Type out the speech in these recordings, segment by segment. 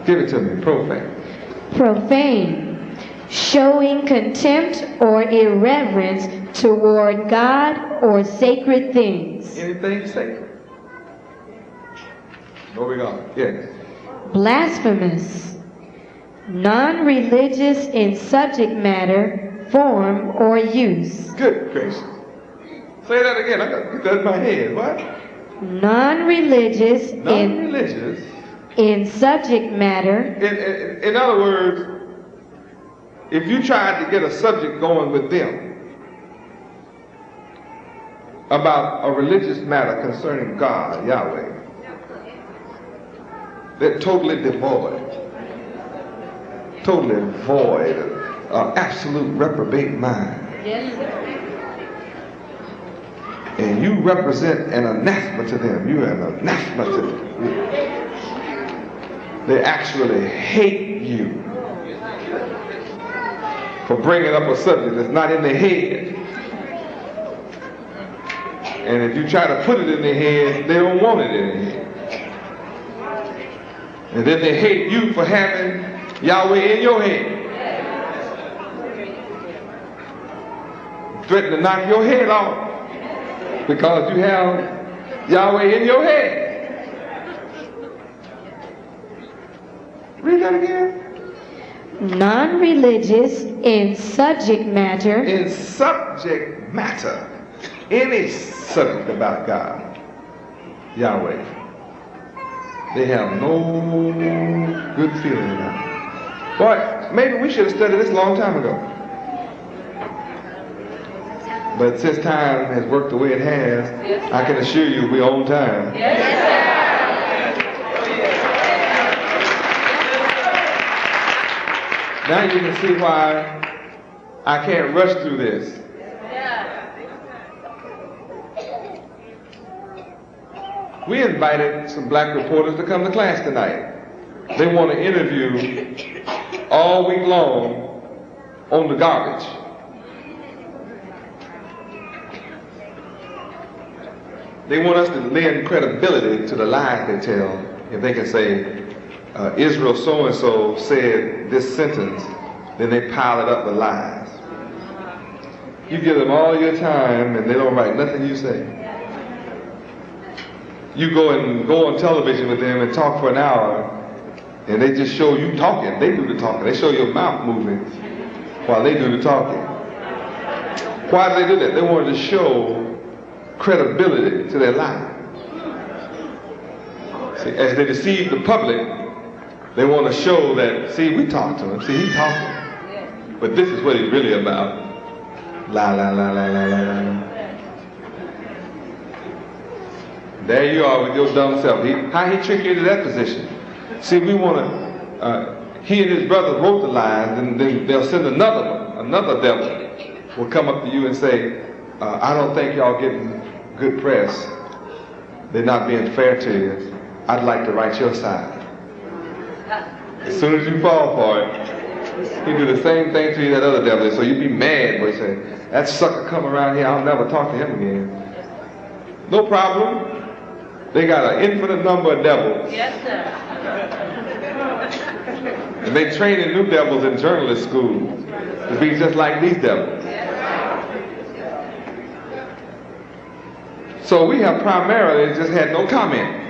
Give it to me. Profane. Profane, showing contempt or irreverence toward God or sacred things. Anything sacred. Where we going? Yes. Blasphemous, non-religious in subject matter, form, or use. Good gracious. Say that again. I got to get that in my head. What? Non-religious in subject matter. In other words, if you tried to get a subject going with them about a religious matter concerning God, Yahweh, they're totally devoid, absolute reprobate mind. Yes, sir. And you represent an anathema to them. You're an anathema to them. They actually hate you for bringing up a subject that's not in their head. And if you try to put it in their head, they don't want it in their head. And then they hate you for having Yahweh in your head. Threaten to knock your head off because you have Yahweh in your head. Read that again. Non-religious in subject matter. In subject matter. Any subject about God, Yahweh, they have no good feeling about it. Boy, maybe we should have studied this a long time ago. But since time has worked the way it has, yes, I can assure you we're on time. Yes, now you can see why I can't rush through this. We invited some black reporters to come to class tonight. They want to interview all week long on the garbage. They want us to lend credibility to the lies they tell. If they can say, Israel so-and-so said this sentence, then they pile it up with lies. You give them all your time and they don't write nothing you say. You go on television with them and talk for an hour and they just show you talking. They do the talking. They show your mouth moving while they do the talking. Why do they do that? They wanted to show credibility to their lie. See, as they deceive the public, they want to show that, see, we talked to him. See, he's talking. But this is what he's really about. La, la, la, la, la, la, la. There you are with your dumb self. How he tricked you into that position? See, we want to, he and his brother wrote the lies, and then they'll send another devil will come up to you and say, I don't think y'all getting good press. They're not being fair to you. I'd like to write your side. As soon as you fall for it, he do the same thing to you that other devil. So you be mad, but you say, that sucker come around here, I'll never talk to him again. No problem. They got an infinite number of devils. Yes, sir. And they training new devils in journalist school to be just like these devils. So we have primarily just had no comment.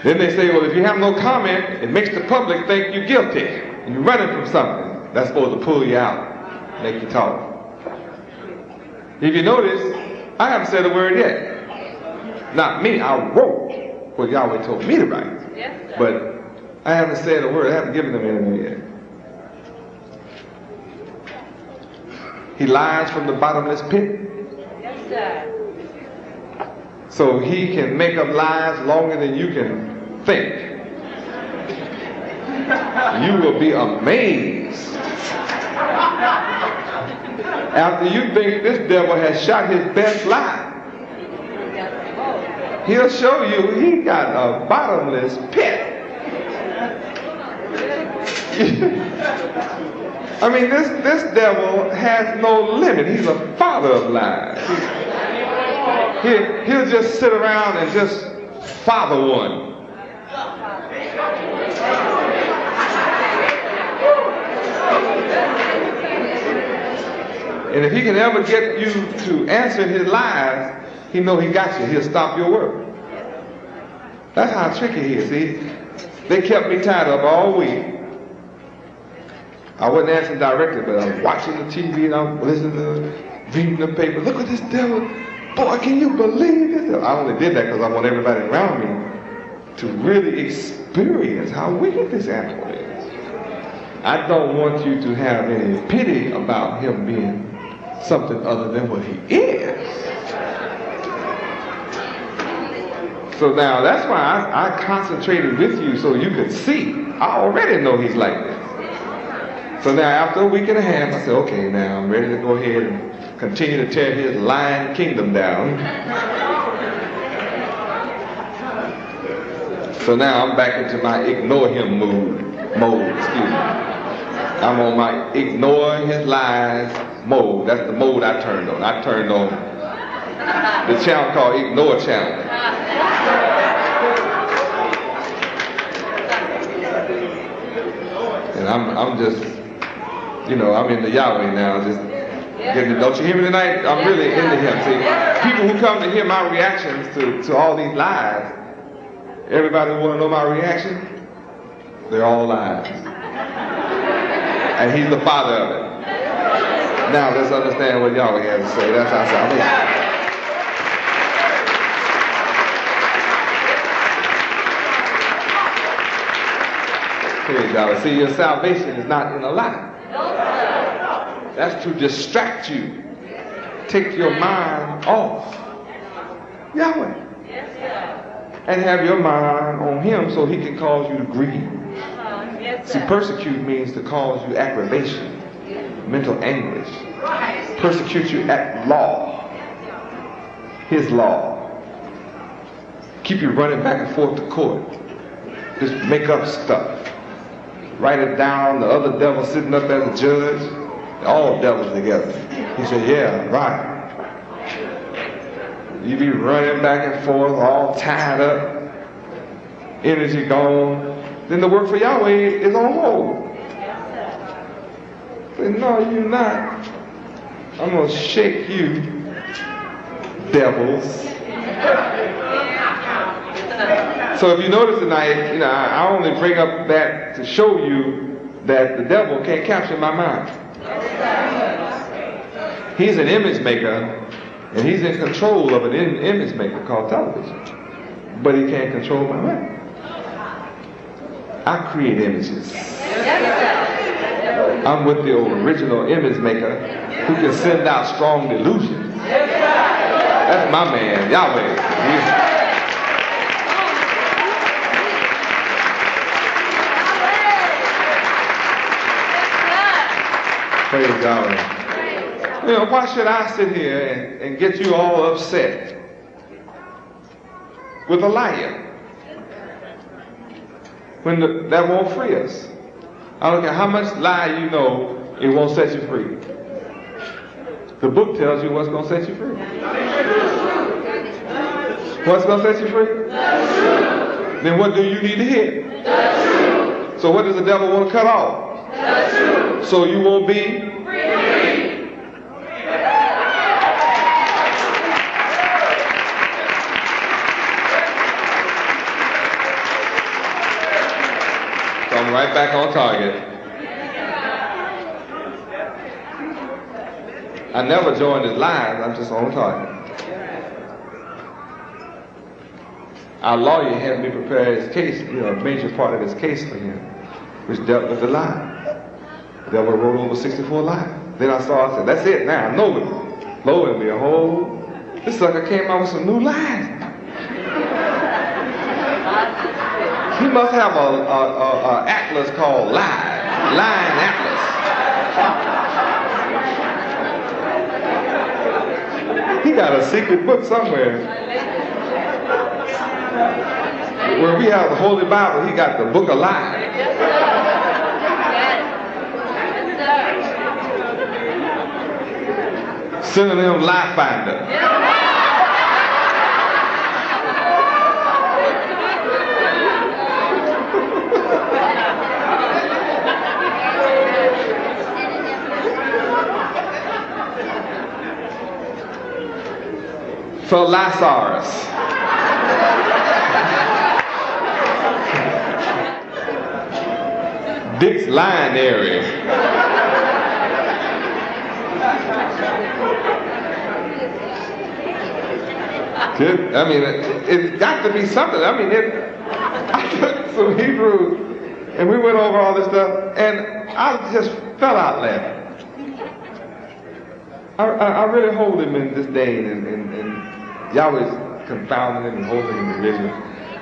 Then they say, well, if you have no comment, it makes the public think you're guilty and you're running from something. That's supposed to pull you out, make you talk. If you notice, I haven't said a word yet. Not me, I wrote what Yahweh told me to write. Yes, but I haven't said a word, I haven't given them anything yet. He lies from the bottomless pit. Yes, sir. So he can make up lies longer than you can think. You will be amazed. After you think this devil has shot his best lie, he'll show you he got a bottomless pit. I mean, this devil has no limit. He's a father of lies. He'll just sit around and just father one. And if he can ever get you to answer his lies, he know he got you. He'll stop your work. That's how tricky he is. See, they kept me tied up all week. I wasn't answering directly, but I was watching the TV and I was listening to, reading the paper. Look at this devil. Boy, can you believe this? I only did that because I want everybody around me to really experience how wicked this animal is. I don't want you to have any pity about him being something other than what he is. So now that's why I concentrated with you so you could see. I already know he's like this. So now after a week and a half, I said, okay, now I'm ready to go ahead and continue to tear his lying kingdom down. So now I'm back into my ignore him mode, excuse me. I'm on my ignoring his lies mode. That's the mode I turned on. I turned on the channel called Ignore Channel. And I'm just, you know, I'm into Yahweh now. Just getting to, don't you hear me tonight? I'm really into him. See, people who come to hear my reactions to all these lies, everybody want to know my reaction? They're all lies. And he's the father of it. Now let's understand what Yahweh has to say. That's our salvation. Praise God. See, your salvation is not in a lie. That's to distract you. Take your mind off Yahweh. And have your mind on him so he can cause you to grieve. See, persecute means to cause you aggravation, mental anguish. Persecute you at law. His law. Keep you running back and forth to court. Just make up stuff. Write it down. The other devil sitting up as a judge. All devils together. He said, yeah, right. You be running back and forth, all tied up, energy gone. Then the work for Yahweh is on hold. Say, no, you're not. I'm going to shake you, devils. So if you notice tonight, you know, I only bring up that to show you that the devil can't capture my mind. He's an image maker, and he's in control of an image maker called television. But he can't control my mind. I create images. I'm with the original image maker who can send out strong delusions. That's my man, Yahweh. Praise God. You know, why should I sit here and get you all upset with a liar when that won't free us? I don't care how much lie you know, it won't set you free. The book tells you what's going to set you free. What's going to set you free? Then what do you need to hear? So what does the devil want to cut off? So you won't be free. So I'm right back on target. I never joined his lives, I'm just on target. Our lawyer had me prepare his case, you know, a major part of his case for him, which dealt with the lie. The devil wrote over 64 lies. Then I said, that's it now, I know it. Lord, and behold, this sucker came out with some new lies. He must have a atlas called Lying Atlas. He got a secret book somewhere. Where we have the Holy Bible, he got the book of lies. Synonym lie finder. Philosaurus. Dick's lion area. I mean, it's got to be something. I mean, I took some Hebrew, and we went over all this stuff, and I just fell out laughing. I really hold him in disdain, and Yahweh's confounding him and holding him in derision.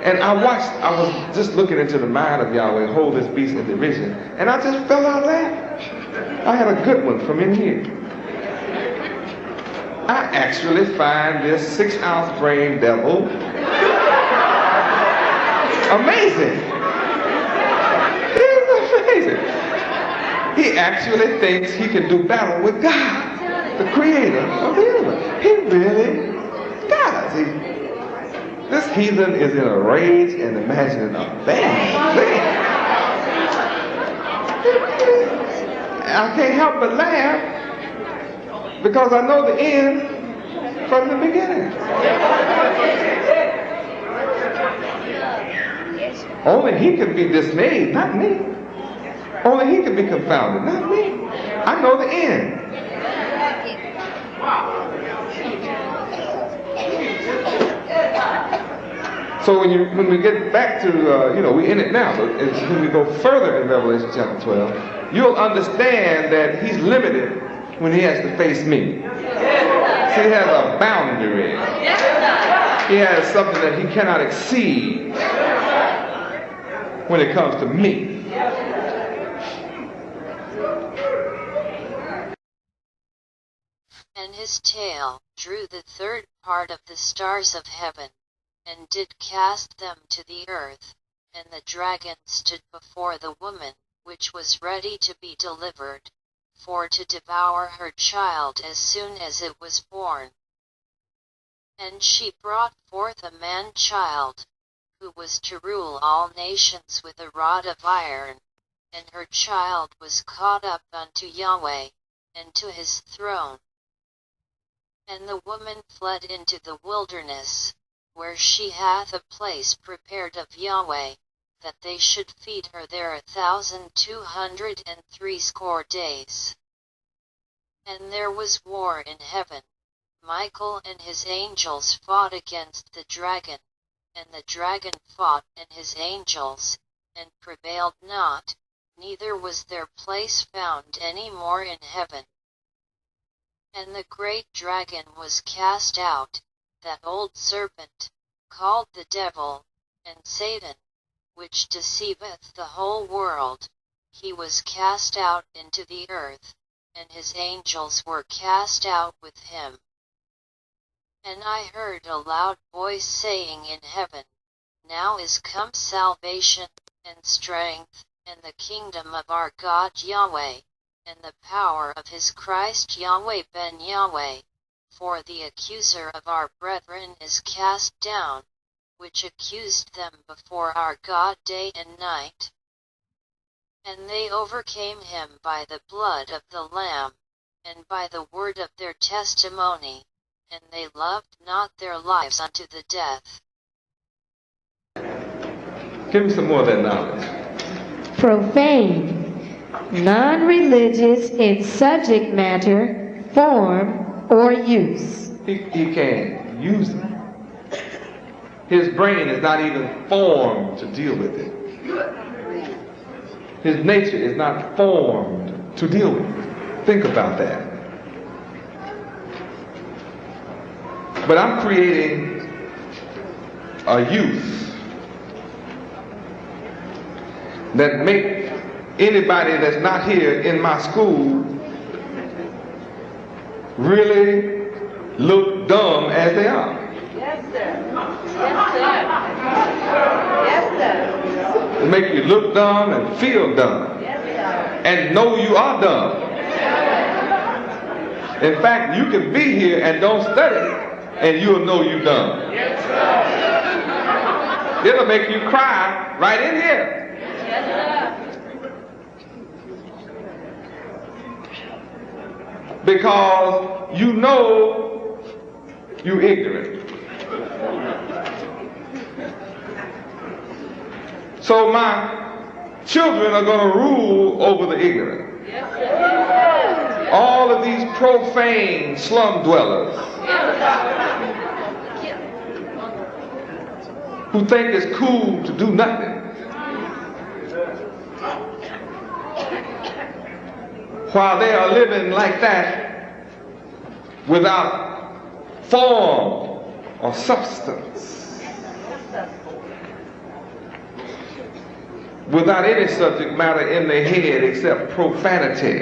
And I was just looking into the mind of Yahweh, hold this beast in derision, and I just fell out laughing. I had a good one from in here. I actually find this 6-ounce brain devil amazing. He's amazing. He actually thinks he can do battle with God, the creator of the universe. He really does. This heathen is in a rage and imagining a bad thing. I can't help but laugh because I know the end from the beginning. Only he can be dismayed, not me. Only he can be confounded, not me. I know the end. So when we get back to, we're in it now, but when we go further in Revelation chapter 12, you'll understand that he's limited when he has to face me. See, he has a boundary. He has something that he cannot exceed when it comes to me. And his tail drew the third part of the stars of heaven, and did cast them to the earth, and the dragon stood before the woman, which was ready to be delivered, for to devour her child as soon as it was born. And she brought forth a man-child, who was to rule all nations with a rod of iron, and her child was caught up unto Yahweh, and to his throne. And the woman fled into the wilderness, where she hath a place prepared of Yahweh, that they should feed her there 1,260 days. And there was war in heaven. Michael and his angels fought against the dragon, and the dragon fought and his angels, and prevailed not, neither was their place found any more in heaven. And the great dragon was cast out, that old serpent, called the devil, and Satan, which deceiveth the whole world. He was cast out into the earth, and his angels were cast out with him. And I heard a loud voice saying in heaven, Now is come salvation, and strength, and the kingdom of our God Yahweh, and the power of his Christ Yahweh ben Yahweh. For the accuser of our brethren is cast down, which accused them before our God day and night. And they overcame him by the blood of the Lamb, and by the word of their testimony, and they loved not their lives unto the death. Give me some more of that knowledge. Profane, non-religious in subject matter, form, or use. He can't use it. His brain is not even formed to deal with it. His nature is not formed to deal with it. Think about that. But I'm creating a youth that make anybody that's not here in my school really look dumb as they are. Yes, sir. Yes, sir. Yes, sir. Make you look dumb and feel dumb. Yes, sir. And know you are dumb. In fact, you can be here and don't study, and you'll know you're dumb. Yes, sir. It'll make you cry right in here. Yes, sir. Because you know you're ignorant. So my children are going to rule over the ignorant. All of these profane slum dwellers who think it's cool to do nothing, while they are living like that without form or substance, without any subject matter in their head except profanity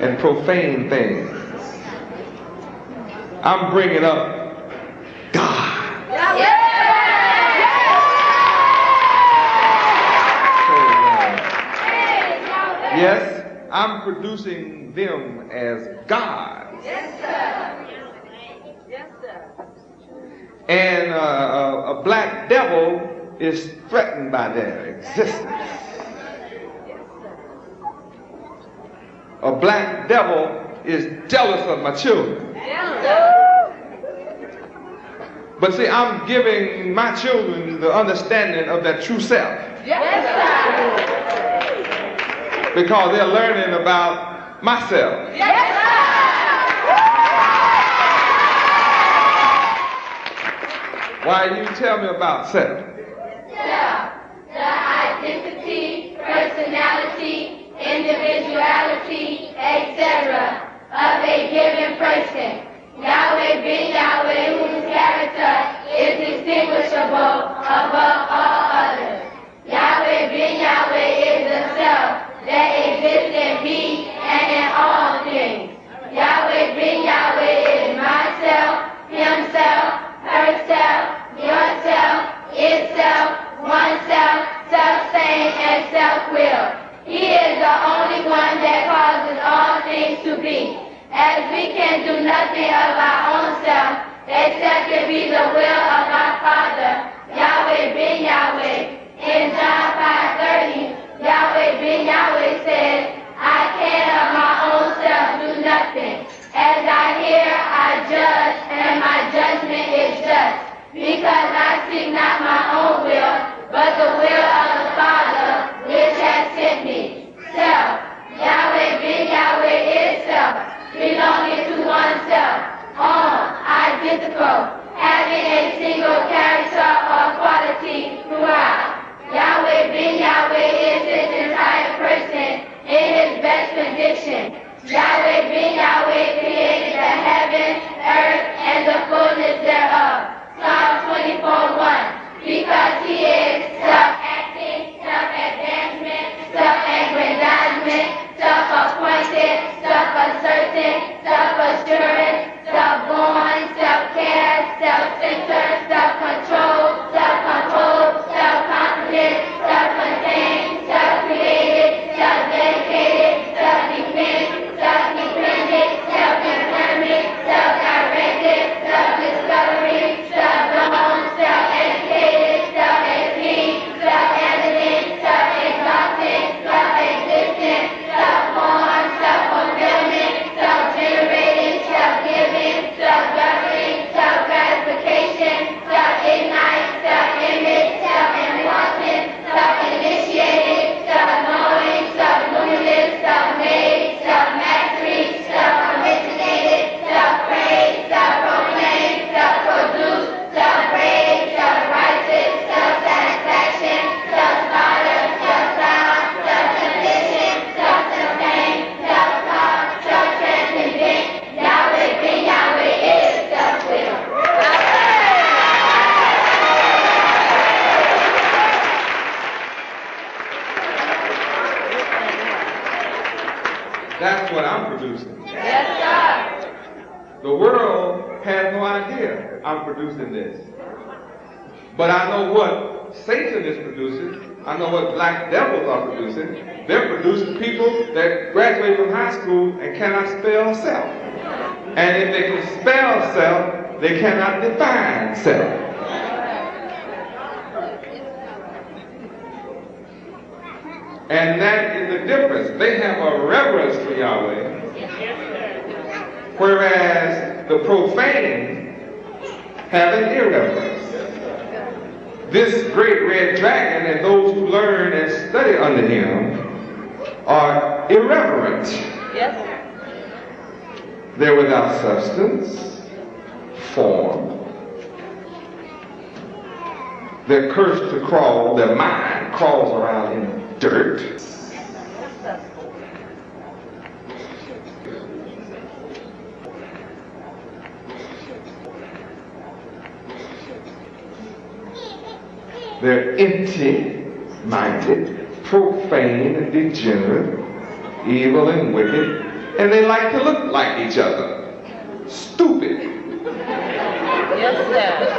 and profane things. I'm bringing up God. Yes, I'm producing them as gods. Yes, sir. Yes, sir. And a black devil is threatened by their existence. A black devil is jealous of my children. But see, I'm giving my children the understanding of their true self. Because they're learning about myself. Why you tell me about self? Self, the identity, personality, individuality, etc. of a given person. Yahweh being Yahweh, whose character is distinguishable above all others. Yahweh being Yahweh is the self that exists in me and in all things. Yahweh being Yahweh is myself, himself, herself, yourself, itself, oneself, self-same, and self-will. He is the only one that causes all things to be. As we can do nothing of our own self, except it be the will of our Father, Yahweh being Yahweh. In John 5:30, Yahweh being Yahweh says, I can of my own self do nothing. As I hear, I judge, and my judgment is just, because I seek not my own will, but the will of the Father, which has sent me. Self. Yahweh being Yahweh is self, belonging to oneself. Own, identical, having a single character or quality throughout. Yahweh being Yahweh is his entire person in his best condition. Yahweh being Yahweh created the heaven, earth, and the fullness thereof. Psalm 24:1. Because he is self-acting, self-advancement, self-aggrandizement, self-appointed, self-asserting, self-assurance, self-born, self-care, self-centered, self-control, self-composed, self-confident, self-contained, self-created, self-dedicated, self-defense, self-dependent, self-determined, self-directed, self-discovery, self-known, self-educated, self-esteemed, self-evident, self-exalted, self-existent, self-formed, self-fulfillment, self-generating, self-giving, self-governing, self-gratification, self-ignite, self-image, self-important, self-initiated, self-knowing, self-luminous, self-made, self-mastery, self-originated, self-praised, self-proclaimed, self-produced, self-praised, self-righteous, self-satisfaction, self-starter, self-sound, self-sufficient, self-sustained, self-taught, self-transcendent. Yahweh being Yahweh is self-will. That's what I'm producing. Yes, sir. The world has no idea I'm producing this. But I know what Satan is producing. I know what black devils are producing. They're producing people that graduate from high school and cannot spell self. And if they can spell self, they cannot define self. And that is the difference. They have a reverence for Yahweh, whereas the profane have an irreverence. this great red dragon and those who learn and study under him are irreverent. Yes. They're without substance, form. They're cursed to crawl, their mind crawls around in dirt. They're empty-minded, profane and degenerate, evil and wicked, and they like to look like each other. Stupid. Yes, sir.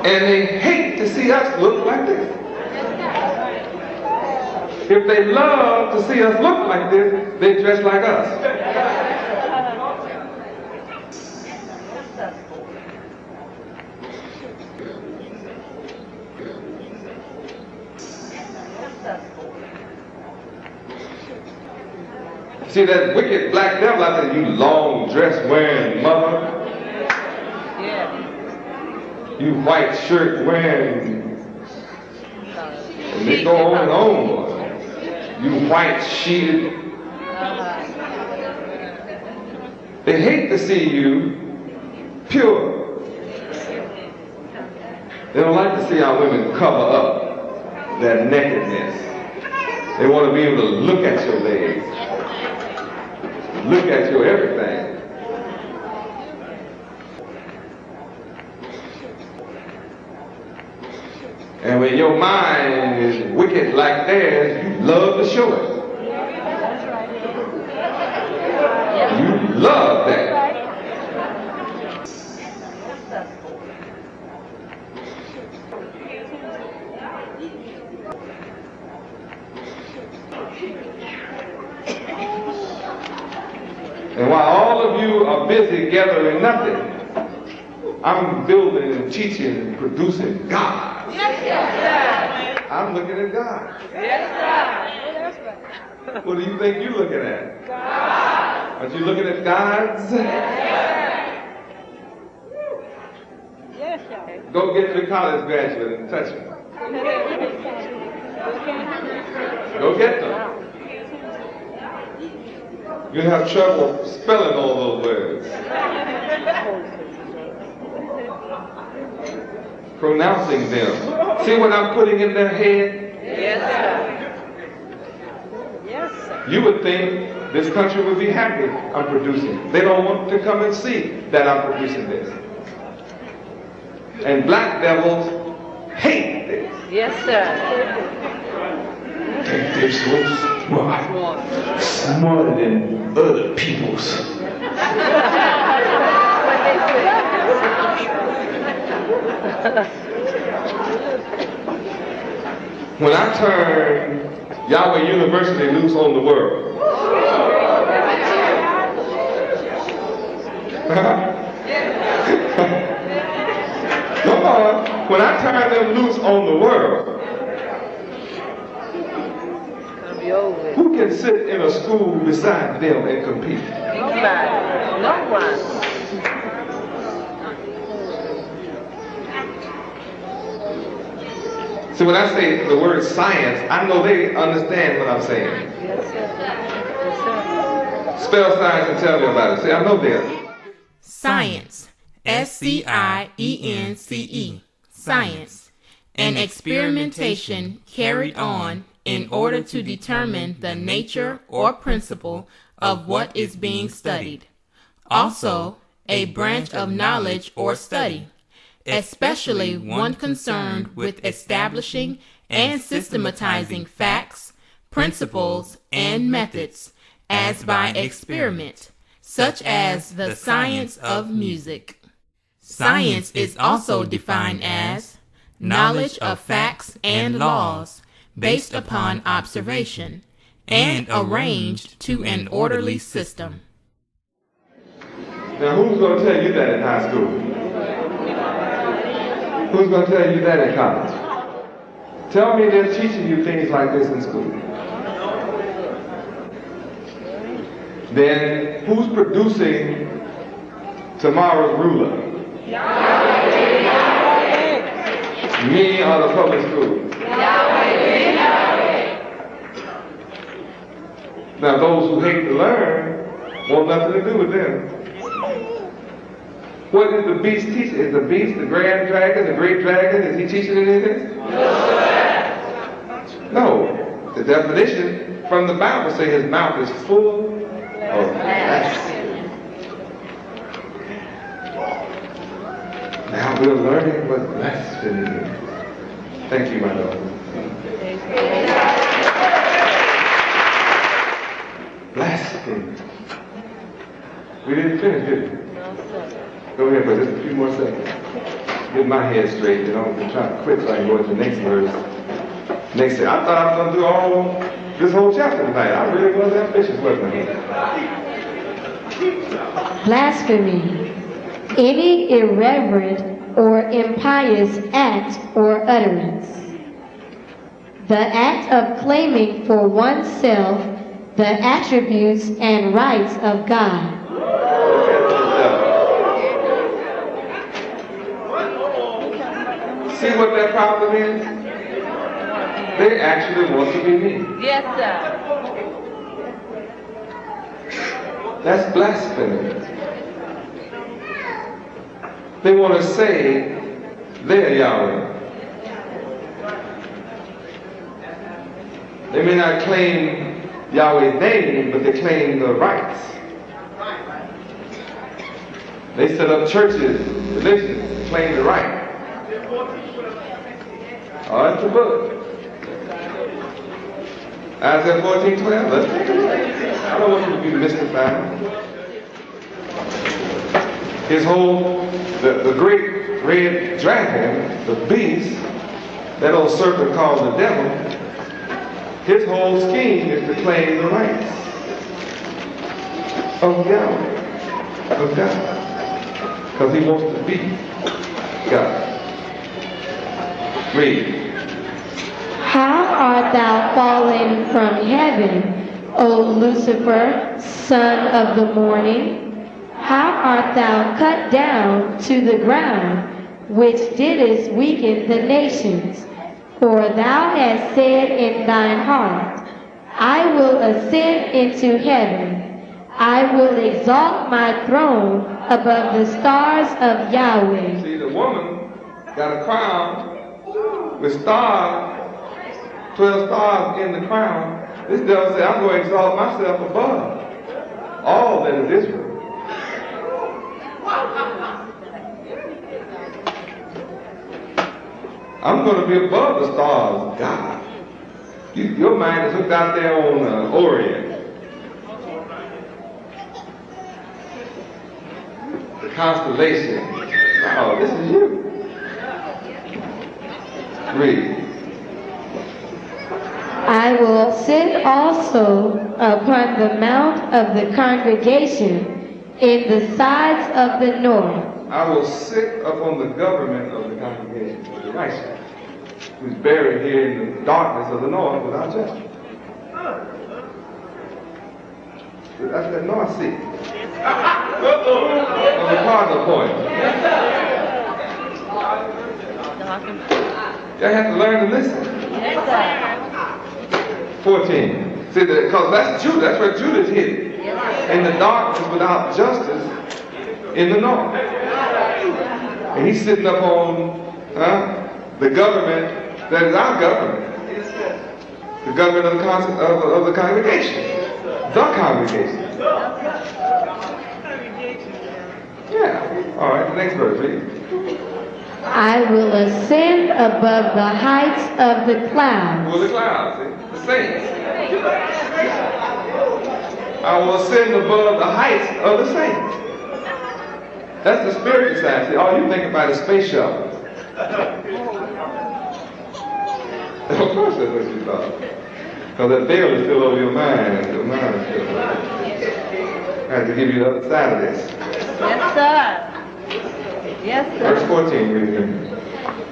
And they hate to see us look like this. If they love to see us look like this, they dress like us. See that wicked black devil out there, you long dress wearing mother, Yeah. you white shirt wearing, and they go on and on. You white sheeted. They hate to see you pure. They don't like to see our women cover up their nakedness. They want to be able to look at your legs. Look at your everything. And when your mind is wicked like theirs, you love to show it. You love that. And while all of you are busy gathering nothing, I'm building and teaching and producing God. Yes, sir. I'm looking at God. Yes, sir. What do you think you're looking at? God. Aren't you looking at God's? Yes, sir. Go get your college graduate and touch them. Go get them. You have trouble spelling all those words. Pronouncing them. See what I'm putting in their head? Yes, sir. Yes, sir. You would think this country would be happy I'm producing. They don't want to come and see that I'm producing this. And black devils hate this. Yes, sir. They're so smart. Smarter than other people's. When I turn Yahweh University loose on the world, come on, when I turn them loose on the world, who can sit in a school beside them and compete? Nobody. No one. So when I say the word science, I know they understand what I'm saying. Yes, sir. Yes, sir. Spell science and tell me about it. See, I know them. Science, S-C-I-E-N-C-E, science, an experimentation carried on in order to determine the nature or principle of what is being studied. Also, a branch of knowledge or study, especially one concerned with establishing and systematizing facts, principles, and methods, as by experiment, such as the science of music. Science is also defined as knowledge of facts and laws based upon observation and arranged to an orderly system. Now, who's going to tell you that in high school? Who's going to tell you that in college? Tell me they're teaching you things like this in school. Then who's producing tomorrow's ruler. Me or the public school. Now those who hate to learn want nothing to do with them. What is the beast teaching? Is the beast the grand dragon, the great dragon? Is he teaching any of this? No. The definition from the Bible says his mouth is full of blasphemy. Now we're learning what blasphemy is. Thank you, my daughter. Blasphemy. We didn't finish, did we? Go ahead, but just a few more seconds. Get my head straight. You know, I'm trying to quit so I can go to the next verse. Next thing. I thought I was going to do all this whole chapter tonight. I really was ambitious, wasn't I? Blasphemy. Any irreverent or impious act or utterance. The act of claiming for oneself the attributes and rights of God. See what that problem is? They actually want to be me. Yes, sir. That's blasphemy. They want to say they're Yahweh. They may not claim Yahweh's name, but they claim the rights. They set up churches, religions, to claim the right. Oh, that's the book. Isaiah 14:12. Let's take a look. I don't want you to be mystified. His whole, the great red dragon, the beast, that old serpent called the devil, his whole scheme is to claim the rights of Yahweh, of God. Because he wants to be God. Read. How art thou fallen from heaven, O Lucifer, son of the morning? How art thou cut down to the ground, which didst weaken the nations? For thou hast said in thine heart, I will ascend into heaven. I will exalt my throne above the stars of Yahweh. See, the woman got a crown with stars, 12 stars in the crown. This devil said, I'm going to exalt myself above all that is Israel. I'm going to be above the stars, God. Your mind is hooked out there on Orient. The constellation. Oh, this is you. Read. I will sit also upon the mount of the congregation in the sides of the north. I will sit upon the government of the congregation, of the righteous, who's buried here in the darkness of the north without judgment. That's that north seat. On the cardinal point. You have to learn to listen. 14. See, because that's Judah. That's where Judah is hidden. In the darkness without justice in the north. And he's sitting up on the government that is our government. The government of the congregation. The congregation. Yeah. All right, the next verse, read. I will ascend above the heights of the clouds. Who are the clouds? See? The saints. I will ascend above the heights of the saints. That's the spiritual side. See, all you think about is space shuttle. Of course that's what you thought. Because that veil is still over your mind. Your mind is still over. I have to give you the other side of this. Yes, sir. Yes, sir. Verse 14, read it.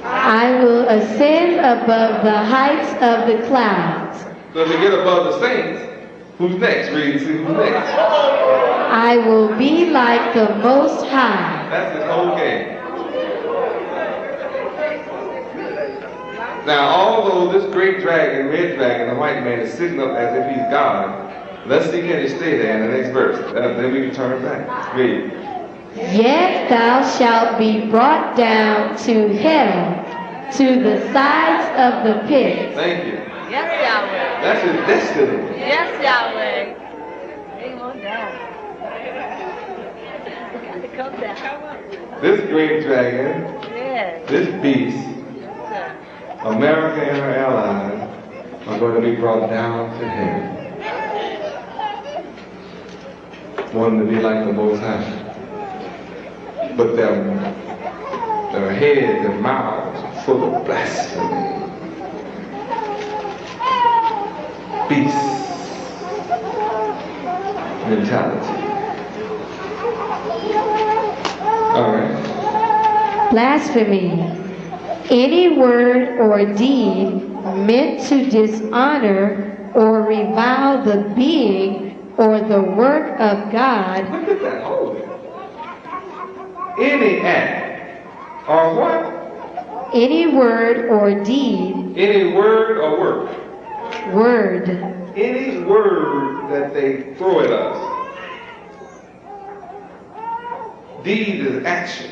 I will ascend above the heights of the clouds. So to get above the saints, who's next? Read and see who's next. I will be like the Most High. That's his whole game. Now, although this great dragon, red dragon, the white man, is sitting up as if he's God, let's see can he stay there in the next verse. Then we can turn back. Read. Yet thou shalt be brought down to hell, to the sides of the pit. Thank you. Yes, Yahweh. That's his destiny. Yes, Yahweh. Come on down. Come down. This great dragon, Yes. this beast, Yes, sir. America and her allies are going to be brought down to hell. Wanting to be like the Most High. But their heads, their mouths are full of blasphemy. Beast mentality. All right. Blasphemy. Any word or deed meant to dishonor or revile the being or the work of God. Look at that. Hold it. Any act or what? Any word or deed. Any word or work. Word. Any word that they throw at us. Deed is action.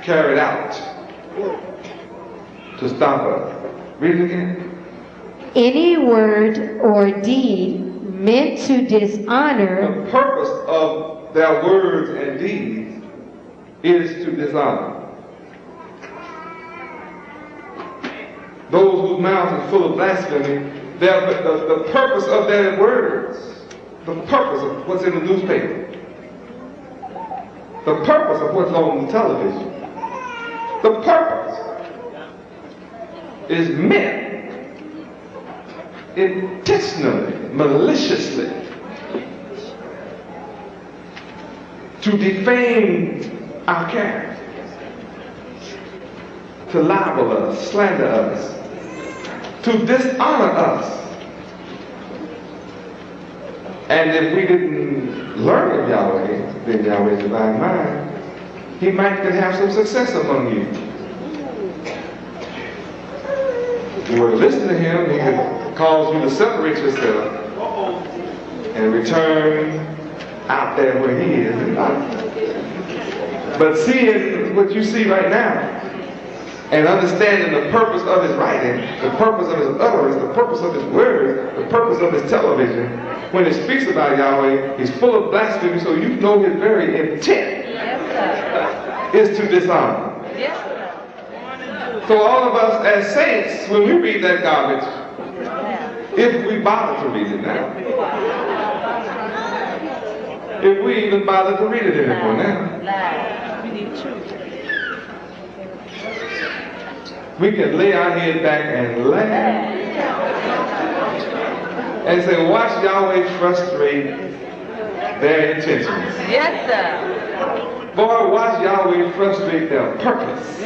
Carried out to stop us. Read it again. Any word or deed meant to dishonor. The purpose of their words and deeds is to dishonor. Those whose mouths are full of blasphemy, the purpose of their words, the purpose of what's in the newspaper, the purpose of what's on the television, the purpose is meant intentionally, maliciously to defame our character, to libel us, slander us, to dishonor us. And if we didn't learn of Yahweh, then Yahweh's divine mind, he might could have some success among you. If you were to listen to him, he could cause you to separate yourself and return out there where he is in life. But seeing what you see right now, and understanding the purpose of his writing, the purpose of his utterance, the purpose of his words, the purpose of his television, when it speaks about Yahweh, he's full of blasphemy, so you know his very intent is to dishonor. Yes, sir. So all of us as saints, when we read that garbage, if we bother to read it now, if we even bother to read it anymore now, We need truth. we can lay our head back and laugh and say, watch Yahweh frustrate their intentions. Yes, sir. Boy, watch Yahweh frustrate their purpose.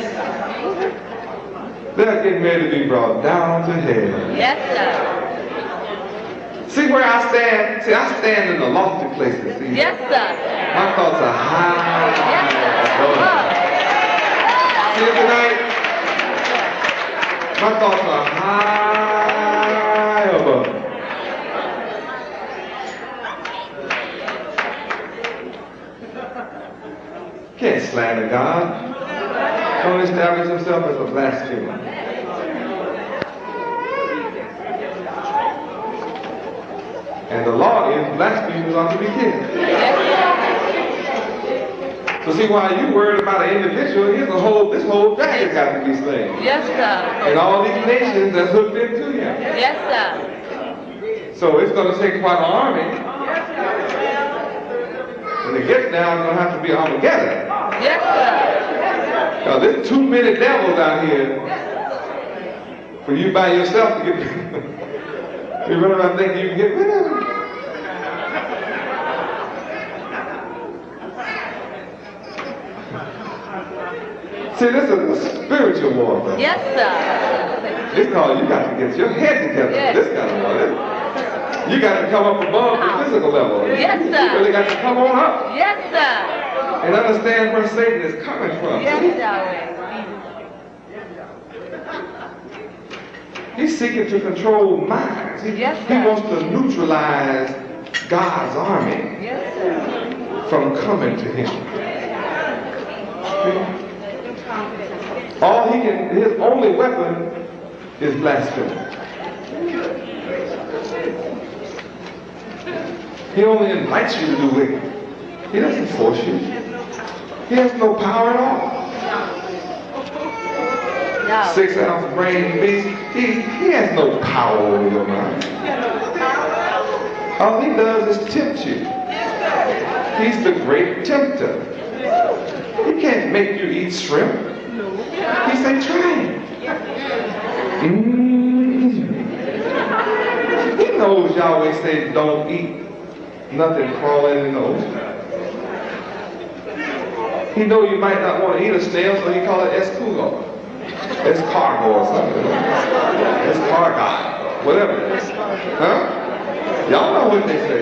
They're getting ready to be brought down to hell. Yes, sir. See where I stand? See, I stand in the lofty places. See? Yes, sir. My thoughts are high. Yes, sir. See it tonight? My thoughts are high above. Can't slander God. Don't establish himself as a blasphemer. And the law is blasphemers are to be killed. So see, while you worried about an individual, this whole dragon got to be slain. Yes, sir. And all these nations that's hooked into him. Yes, sir. So it's going to take quite an army. And to get down, it's going to have to be Armageddon. Yes, sir. Now, there's too many devils out here for you by yourself to get you run around thinking you can get rid of them. See, this is a spiritual warfare. Yes, sir. It's called you got to get your head together Yes. for this kind of war. You got to come up above the physical level. Yes, sir. You really got to come on up Yes, sir. and understand where Satan is coming from. Yes, Yahweh. He's seeking to control minds. He wants to neutralize God's army Yes, sir. from coming to him. All he can, his only weapon is blasphemy. He only invites you to do wicked. He doesn't force you. He has no power at all. No. 6-ounce brain beast, he has no power over your mind. All he does is tempt you. He's the great tempter. He can't make you eat shrimp. He said, try it. He knows Yahweh said, don't eat nothing crawling in the ocean. He know you might not want to eat a snail, so he call it escargot. Escargot or something. Escargot. Whatever. Huh? Y'all know what they say.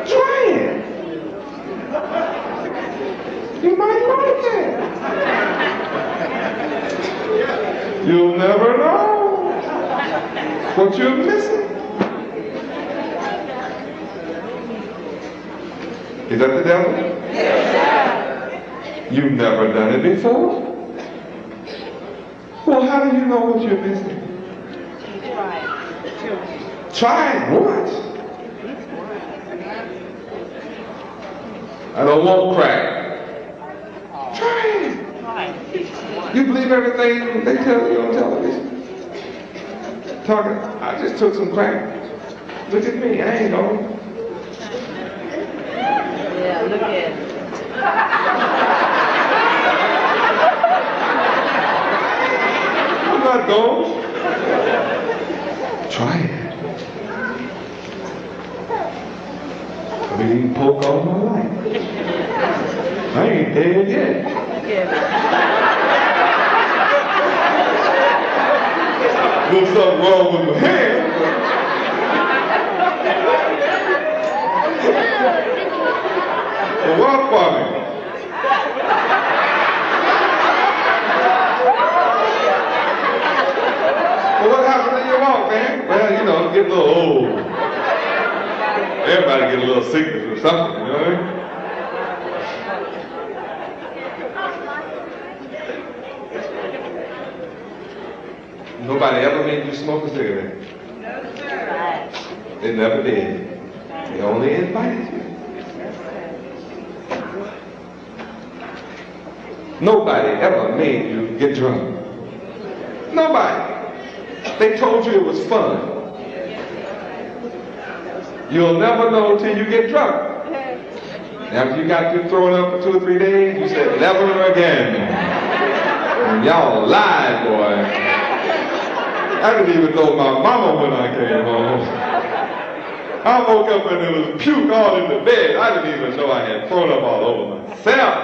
Try it. You might like it. You'll never know what you're missing. Is that the devil? Yes, sir. You've never done it before? Well, how do you know what you're missing? Try what? I don't want crack. Try it. You believe everything they tell you on television? I just took some crack. Look at me, I ain't going. Yeah, look at it. I'm not going. Try it. I've been eating pork all my life. I ain't dead yet. Look at There's something wrong with my hand. Well, walk for me. Well, what happened to your walk, man? Well, you know, get a little old. Everybody get a little sickness or something, you know what I mean? Nobody ever made you smoke a cigarette. No, sir. They never did. They only invited you. Nobody ever made you get drunk. Nobody. They told you it was fun. You'll never know till you get drunk. After you got through throwing up for 2 or 3 days, you said, never again. And y'all lied, boy. I didn't even know my mama when I came home. I woke up and there was puke all in the bed. I didn't even know I had thrown up all over myself.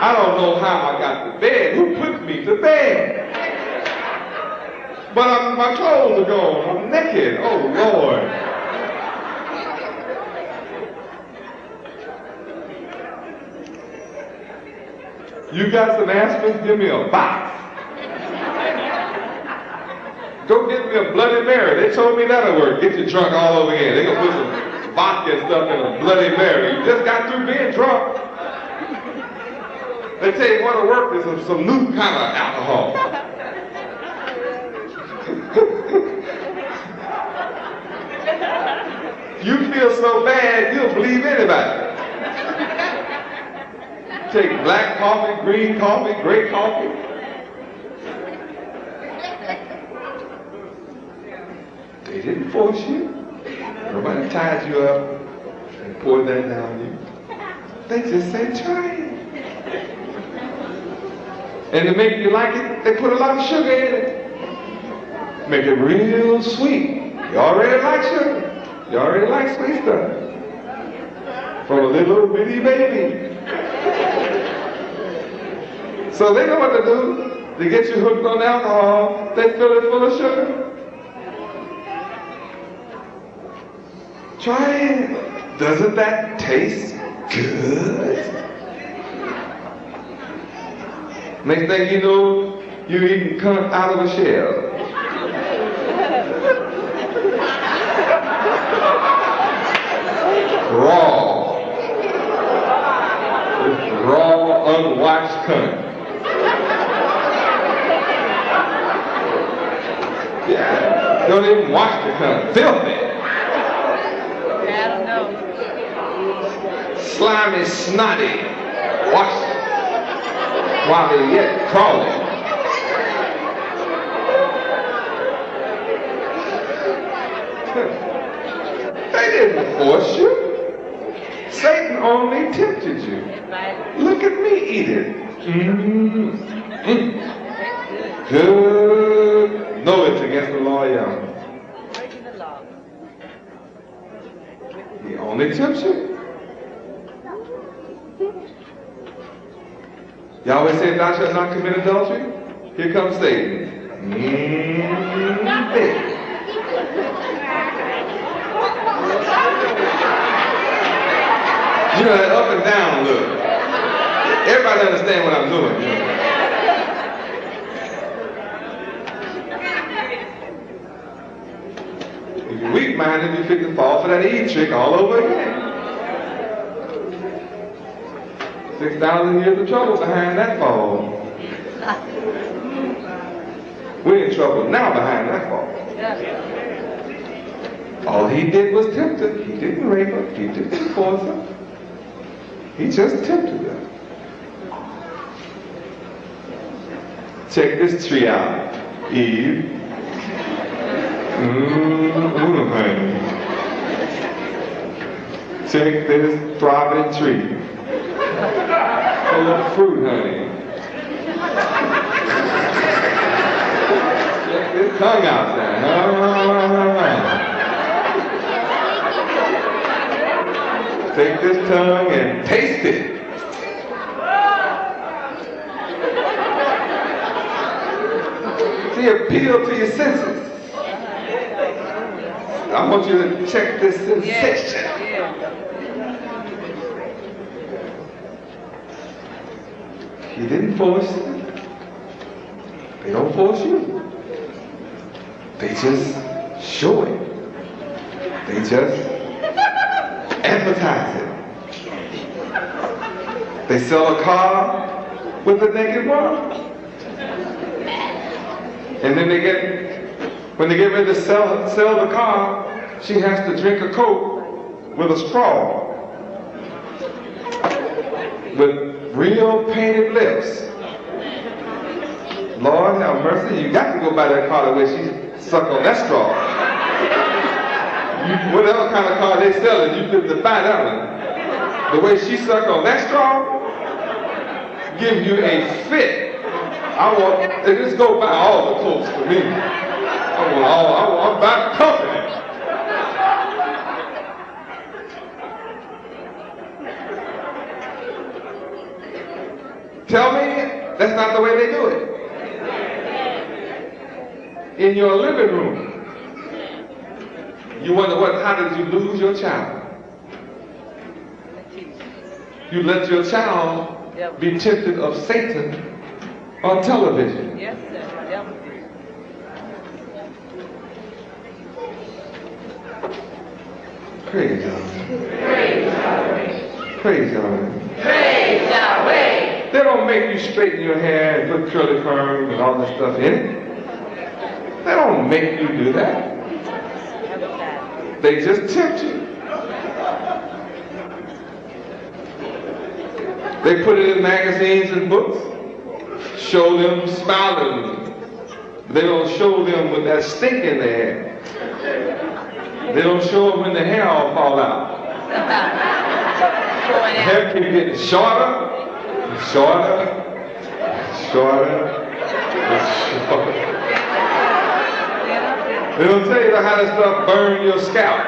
I don't know how I got to bed. Who put me to bed? But my clothes are gone. I'm naked. Oh, Lord. You got some aspirin? Give me a box. Go get me a Bloody Mary. They told me that'll work. Get you drunk all over again. They gonna put some vodka and stuff in a Bloody Mary. You just got through being drunk. They tell you what'll work is some new kind of alcohol. You feel so bad, you'll believe anybody. Take black coffee, green coffee, gray coffee. They didn't force you. Nobody tied you up and poured that down you. They just said, try it. And to make you like it, they put a lot of sugar in it. Make it real sweet. You already like sugar. You already like sweet stuff. From a little bitty baby. So they know what to do. To get you hooked on alcohol, they fill it full of sugar. Try it. Doesn't that taste good? Next thing you know, you're eating cunt out of a shell. Raw, unwashed cunt. Yeah, don't even wash the cunt. Filthy. I don't know. Slimy, snotty. Wash it while they're yet crawling. They didn't force you. Satan only tempted you. Look at me eat it. Good. No, it's against the law, Yahweh. Breaking the law. He only tempts you. Yahweh said, thou shalt not commit adultery. Here comes Satan. You know that up and down look. Everybody understand what I'm doing. If you're weak-minded, you fit to fall for that Eve trick all over again. 6,000 years of trouble behind that fall. We're in trouble now behind that fall. All he did was tempt her. He didn't rape her. He didn't force her. He just tempted her. Check this tree out, Eve. Honey. Check this throbbing tree. Full of fruit, honey. Check this tongue out there. Take this tongue and taste it. See, appeal to your senses. I want you to check this sensation. He didn't force you. They don't force you. They just show it. They just advertise it. They sell a car with a naked woman. And then when they get ready to sell the car, she has to drink a Coke with a straw. With real painted lips. Lord have mercy, you got to go by that car the way she sucked on that straw. Whatever kind of car they selling, you could buy that one. The way she sucked on that straw, give you a fit. They just go buy all the clothes for me. I'm about company. Tell me that's not the way they do it. In your living room, you wonder how did you lose your child? You let your child be tempted of Satan on television. Yes, sir. Praise Yahweh. Praise Yahweh. Praise Yahweh. They don't make you straighten your hair and put curly perms and all that stuff in it. They don't make you do that. They just tempt you. They put it in magazines and books, show them smiling. They don't show them with that stink in their hair. They don't show them when the hair all fall out. The hair keep getting shorter, shorter, shorter, shorter. They don't tell you how that stuff burn your scalp.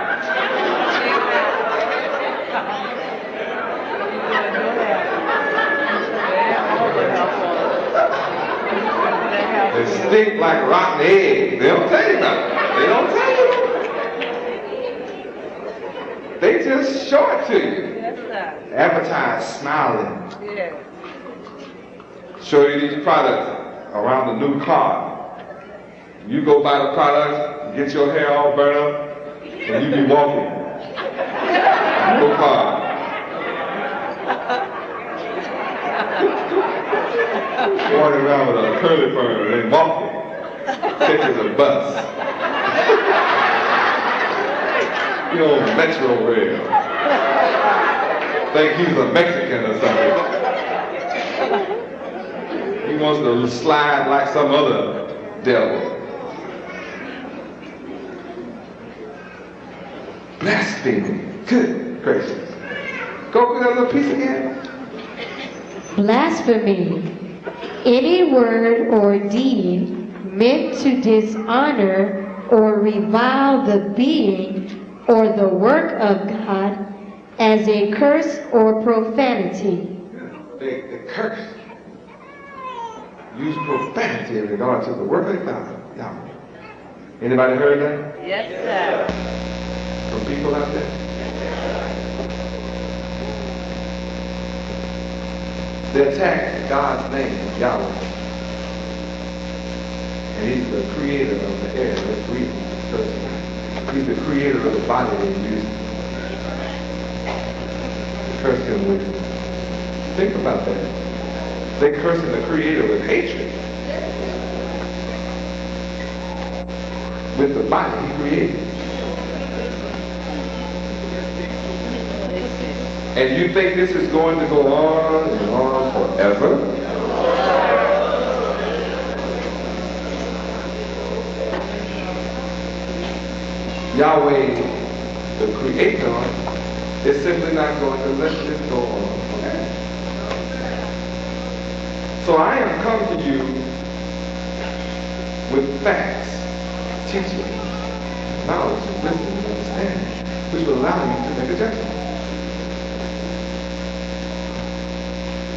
They stink like rotten eggs. They don't tell you about it. They don't tell you. They just show it to you. Yes, sir. Advertise smiling. Yes. Show you these products around the new car. You go buy the product, get your hair all burnt up, and you be walking. No car. Walking around with a curly fur and walking. Taking a bus. You know, Metro Rail. Think he's a Mexican or something. He wants to slide like some other devil. Blasphemy. Good gracious. Go get that little piece again. Blasphemy. Any word or deed meant to dishonor or revile the being or the work of God as a curse or profanity. They curse. Use profanity in regard to the work of God. Yahweh. Anybody heard that? Yes, sir. From people out there? They attack God's name, Yahweh. And he's the creator of the air that breathes. He's the creator of the body that uses. Curse him with. Think about that. They cursing the creator with hatred. With the body he created. And you think this is going to go on and on forever? Yahweh, the Creator, is simply not going to let this go on forever. So I have come to you with facts, teaching, knowledge, wisdom, and understanding, which will allow you to make a judgment.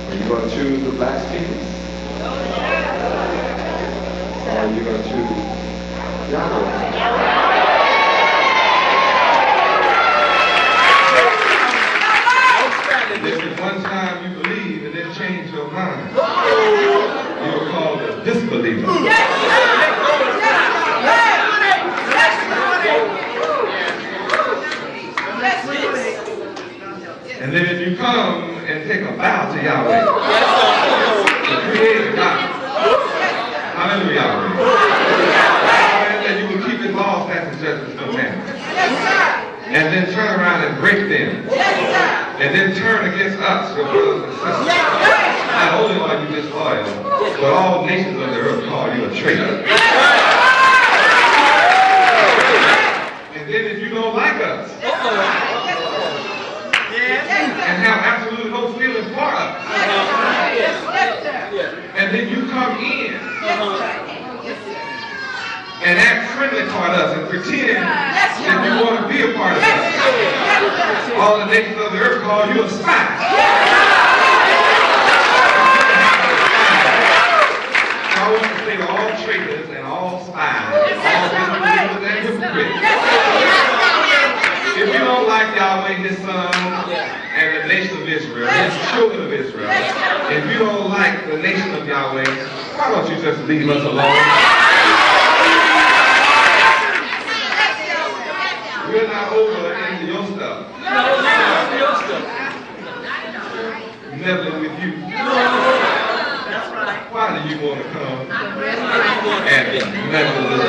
Are you going to choose the blasphemers? Or are you going to choose Yahweh? If at one time you believe and then change your mind, you are called a disbeliever. And then if you come and take a vow to Yahweh, the Creator God, hallelujah, Yahweh, that you will keep His laws, statutes, judgments, and commandments, and then turn around and break them, and then turn against us, your brothers and sisters. Not only are you disloyal, but all nations of the earth call you a traitor. And then if you don't like us, and have absolutely no feeling for us, and then you come in and act friendly toward us and pretend that you want to be a part of us, all the nations of the earth call you a spy. I want to say to all traitors and all spies, all disbelievers and hypocrites, if you don't like Yahweh, His Son, and the nation of Israel, His children of Israel, if you don't like the nation of Yahweh, why don't you just leave us alone? We're not over into your stuff. Meddling with you. Why do you want to come and meddle with us?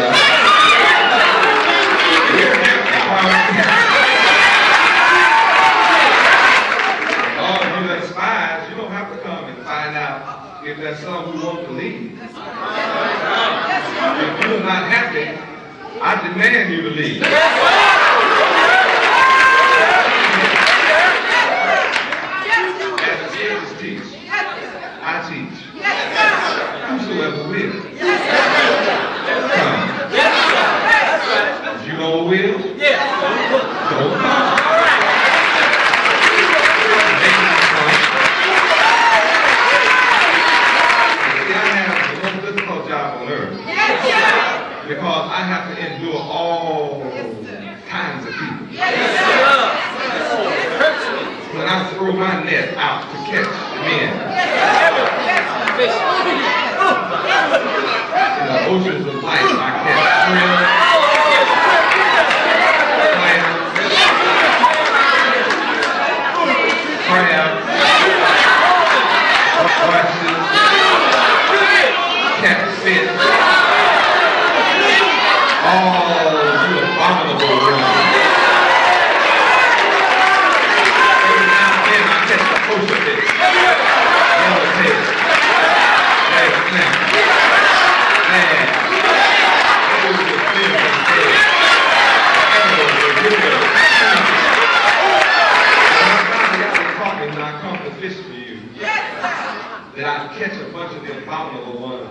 All of you that spies, you don't have to come and find out if there's some who won't believe. If you're not happy, I demand you to leave. As the scriptures teach, I teach. Whosoever will. Come. You don't will? Don't come. Because I have to endure all kinds of people. throw my net out to catch men. In the oceans of life, I catch shrimp, crabs, oysters, catfish, all you abominable ones. Every now and then I catch the kosher fish, yellowtail, red snap, man, those are fins and tails, animals are good. When I come to fish for you, that I catch a bunch of the abominable ones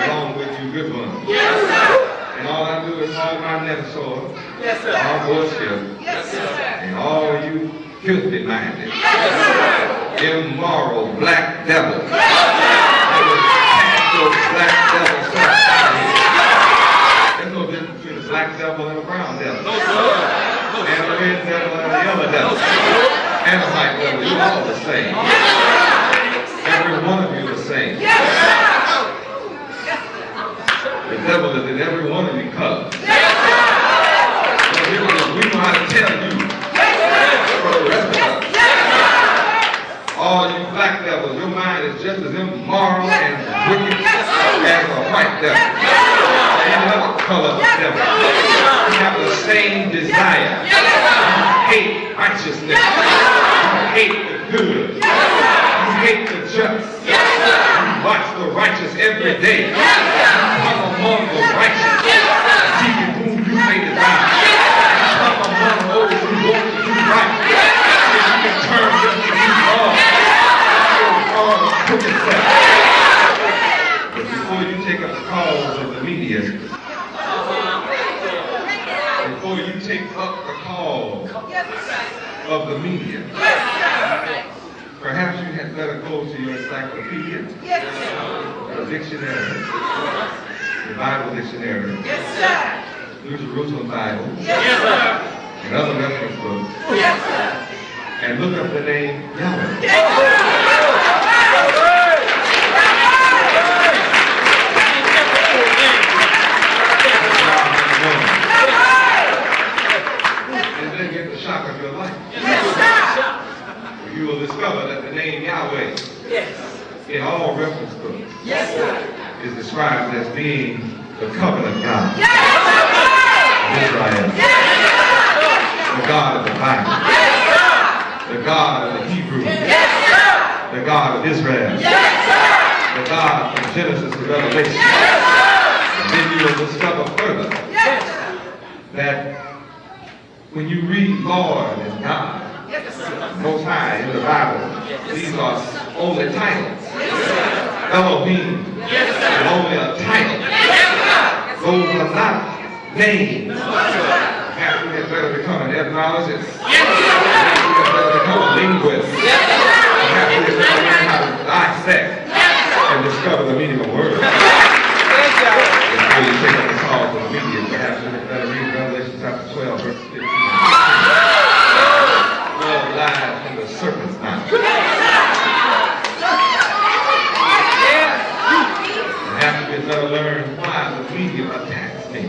along with you good ones. And all I do is haul my net ashore, all board ship, and all you filthy minded, immoral black devils, I will cast those black devils out of here. There's no difference between a black devil and a brown devil, and a red devil and a yellow devil. And a white devil, you're all the same. Every one of you the same. The devil is in every one of you cubs. So we know how to tell you for the rest of us. All you black devils, your mind is just as immoral and wicked as a white devil. Or any other color of devil. You have the same desire. You hate righteousness. You hate the good. You hate the just. You watch the righteous every day. You come among the righteous, seeking whom you may devour. You come among those who want to do right. So you can turn them to do wrong. Crooked self. But before you take up the cause of the media, before you take up the cause of the media, perhaps you had better go to your encyclopedia, the dictionary, the Bible dictionary, New Jerusalem Bible, and other reference books, and look up the name Yahweh. And then get the shock of your life. You will discover that the name Yahweh in all reference books is described as being the covenant God of Israel, the God of the Bible, the God of the Hebrews, the God of Israel, the God from Genesis to Revelation. And then you will discover further that when you read Lord and God, Most High in the Bible, these are only titles. Elohim is only a title. Those are not names. Perhaps we had better become an ethnologist. Perhaps we had better become a linguist. Perhaps we had better learn how to dissect and discover the meaning of words. Before you take up the call for the media, perhaps we had better read Revelation chapter 12, verse 15. Lies from the serpent's mouth. Perhaps we better learn why the media attacks me.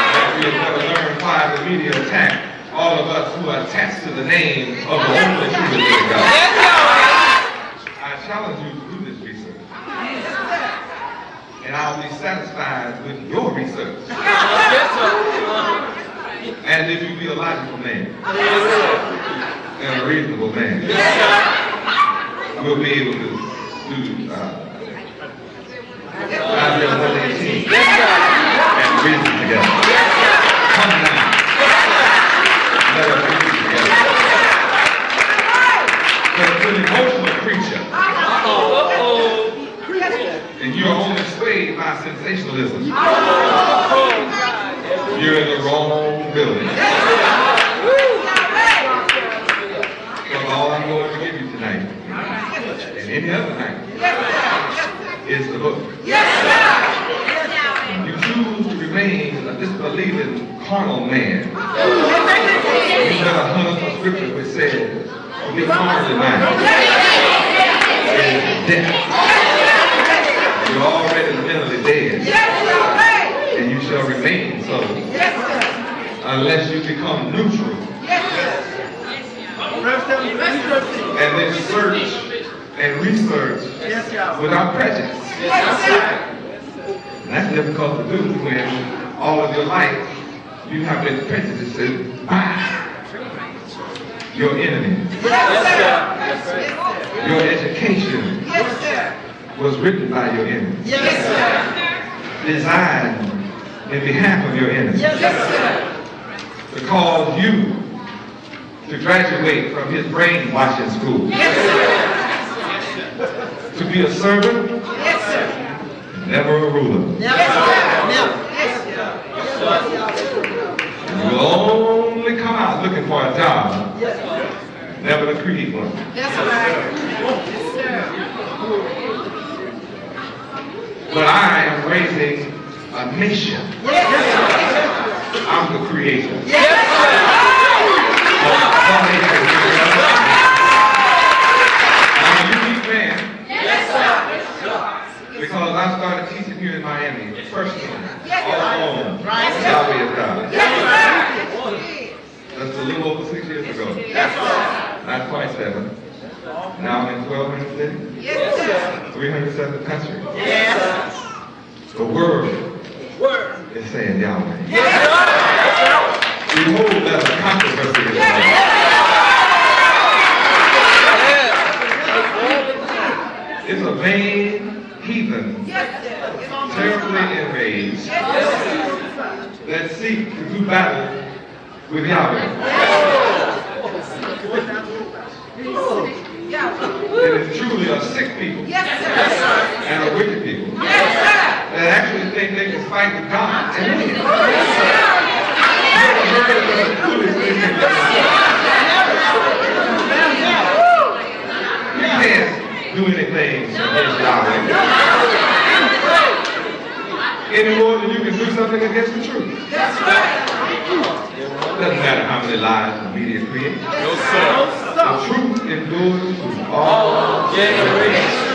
Perhaps we better learn why the media attack all of us who are attached to the name of the only true living God. I challenge you to do this research. And I'll be satisfied with your research. And if you be a logical man and a reasonable man, we'll be able to do Isaiah 118 and reason together. Come now. Let us reason together. But it's an emotional creature. And you're only swayed by sensationalism. You're in the wrong building. Because all I'm going to give you tonight, and any other night, is the book. You choose to remain remain a disbelieving carnal man, you better hunt a scripture which says, to be carnally minded is death. You're already mentally dead. And you shall remain so unless you become neutral. And then search and research without prejudice. And that's difficult to do when all of your life you have been prejudiced by your enemies. Your education was written by your enemies. Designed in behalf of your enemies. To cause you to graduate from his brainwashing school. To be a servant, never a ruler. You will only come out looking for a job, never to create one. But I am raising a nation. I'm the creator. I'm a unique man. Because I started teaching here in Miami, personally, all alone. Yahweh is God. That's a little over 6 years ago. Not quite 7. Now I'm in 1,200 cities. 307 countries. The world is saying Yahweh. Behold, there's a controversy in the world. It's a vain heathen, terribly enraged, that seek to do battle with Yahweh. It is truly a sick people and a wicked people that actually think they can fight with God and win. You can't do anything against Yahweh any more than you can do something against the truth. Doesn't matter how many lies the media creates. The truth endures to all generations.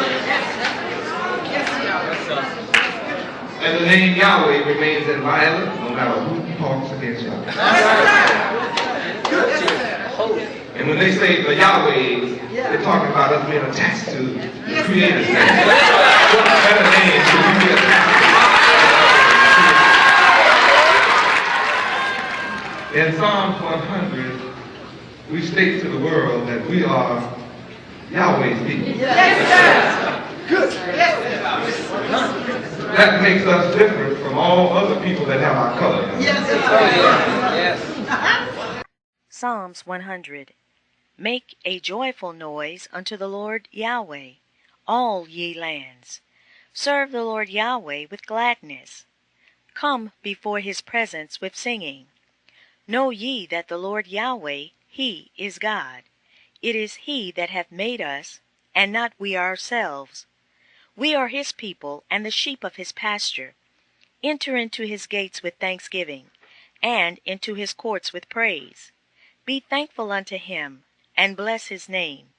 And the name Yahweh remains inviolate no matter who talks against Yahweh. And when they say the Yahweh, they're talking about us being attached to the Creator's name. What better name should we be attached to? In Psalms 100, we state to the world that we are Yahweh's people. That makes us different from all other people that have our color. Psalms 100. Make a joyful noise unto the Lord Yahweh, all ye lands. Serve the Lord Yahweh with gladness. Come before his presence with singing. Know ye that the Lord Yahweh, he is God. It is he that hath made us, and not we ourselves. We are his people, and the sheep of his pasture. Enter into his gates with thanksgiving, and into his courts with praise. Be thankful unto him, and bless his name.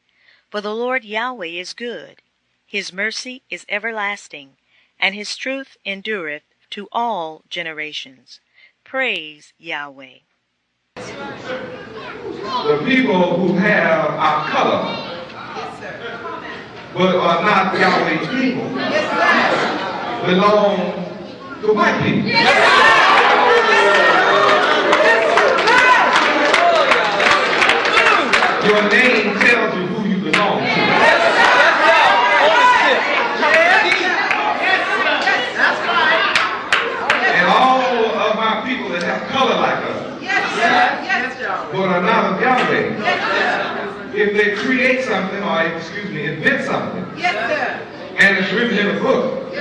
For the Lord Yahweh is good. His mercy is everlasting, and his truth endureth to all generations. Praise Yahweh. The people who have our color, but are not Yahweh's people, belong to white people. Your name tells you who you belong to. And all of our people that have color like us, but are not of Yahweh, if they create something, or invent something, and it's written in a book,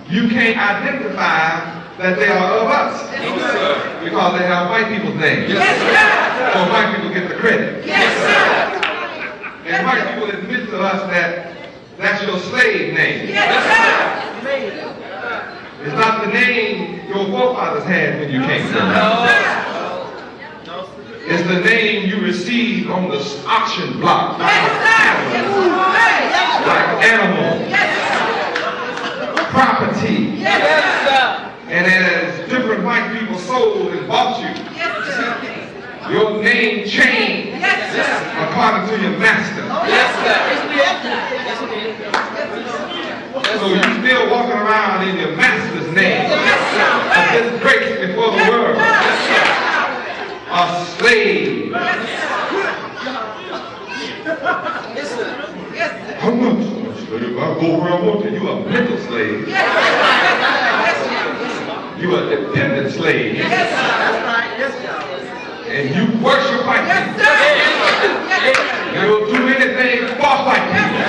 you can't identify that they are of us. Because they have white people's names. So white people get the credit. And white people admit to us that that's your slave name. It's not the name your forefathers had when you came to them. It's the name you received on the auction block. Like animal, property. And as different white people sold and bought you, your name changed according to your master. So you're still walking around in your master's name. A disgrace before the world. A slave. How much? Slave? I go where I want to. You a mental slave. You a dependent slave. And you worship white people. You'll do anything for white people.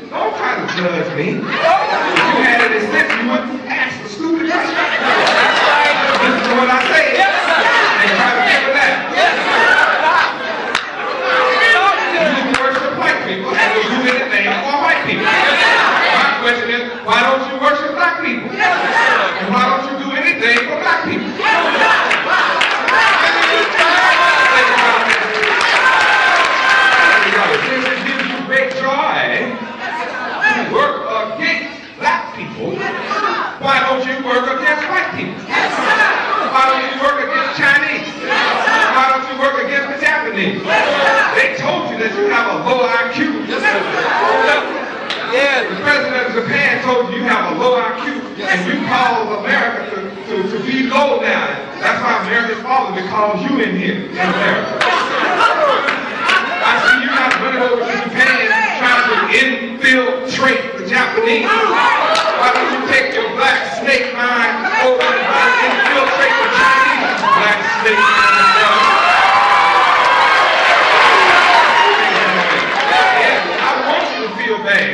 Don't try to judge me. If you had any sense, you wouldn't ask the stupid question. Listen to what I say. And try to figure that. You worship white people and you'll do anything for white people. My question is, why don't you worship black people? And why don't you do anything for black people? Since it gives you great joy to work against black people, why don't you work against white people? Why don't you work against Chinese? Why don't you work against the Japanese? They told you that you have a low IQ. The president of Japan told you have a low IQ, and you call America to be low now. That's why America's falling, because you in here in America. I see you not running over to Japan trying to infiltrate the Japanese. Why don't you take your black snake mind over and try to infiltrate the Chinese? Black snake mind. I want you to feel bad.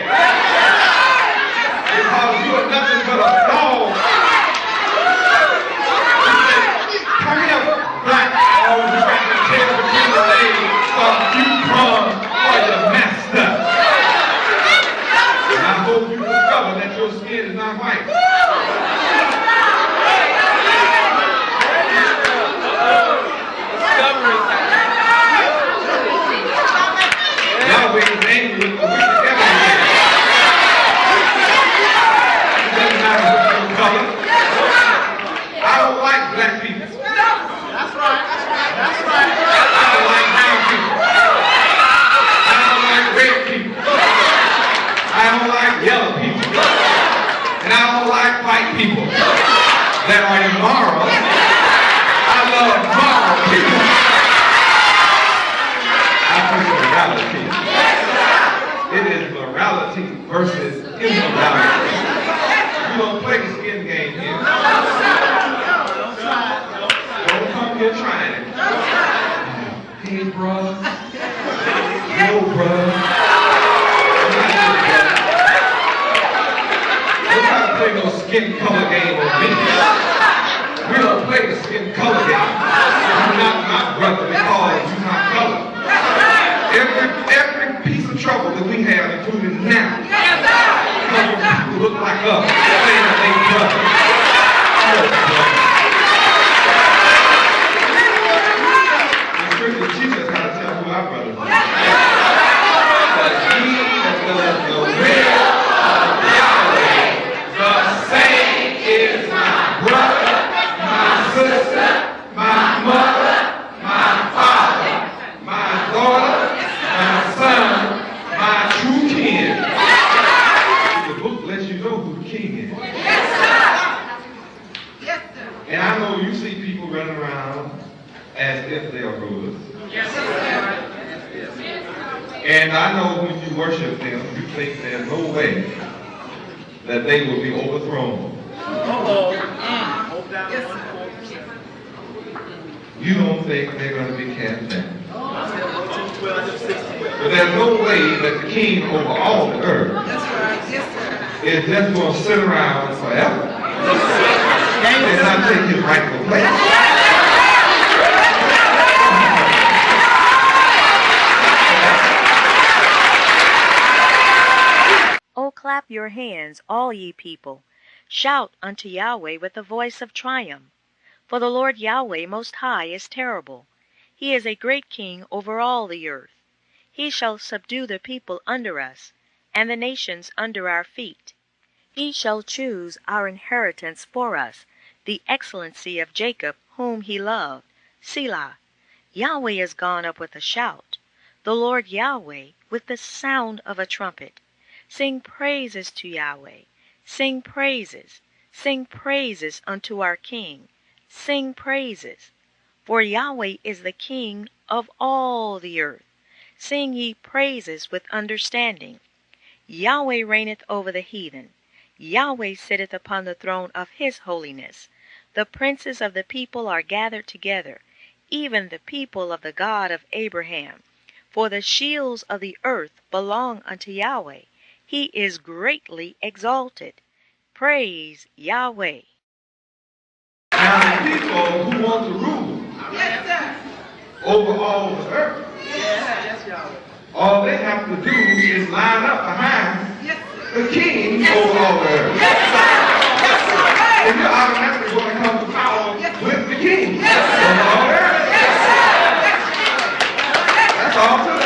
Because you are nothing but a dog. Come here, black. Oh, you got the tail between the legs. You come for your master. And I hope you discover that your skin is not white. Yahweh is angry with the wicked everywhere. It doesn't matter what your color. I don't like black people. That's right. That's right. I don't like brown people. I don't like red people. I don't like yellow people. And I don't like white people that are immoral. I love moral people. I preach morality. It is morality versus immorality. You don't play the skin game here. Don't come here trying it. Hey, bruh. Yo, bruh. Don't try to play no skin color game on me. We don't play the skin color game. You're not my brother because you're not color. Every piece of trouble that we have, including now, because people look like us, saying that they brother. The scripture teaches us how to tell who our brothers are. But he that does the will of Yahweh, the same is my brother, my sister, my mother, my father, my daughter, my son, my true kin. The book lets you know who the king is. And I know you see people running around as if they are rulers. And I know when you worship them, you think there's no way that they will be overthrown. You don't think they're going to be cast down. But there's no way that the king over all the earth is just going to sit around forever and not take his rightful place. O Clap your hands, all ye people. Shout unto Yahweh with the voice of triumph. For the Lord Yahweh most high is terrible. He is a great king over all the earth. He shall subdue the people under us, and the nations under our feet. He shall choose our inheritance for us, the excellency of Jacob, whom he loved. Selah. Yahweh is gone up with a shout, the Lord Yahweh with the sound of a trumpet. Sing praises to Yahweh. Sing praises unto our King. Sing praises. For Yahweh is the King of all the earth. Sing ye praises with understanding. Yahweh reigneth over the heathen. Yahweh sitteth upon the throne of his holiness. The princes of the people are gathered together, even the people of the God of Abraham. For the shields of the earth belong unto Yahweh. He is greatly exalted. Praise Yahweh. Now the people who want to rule over all the earth, all they have to do is line up behind the king over all the earth. And you're automatically going to come to power with the king over all the earth. That's all to it.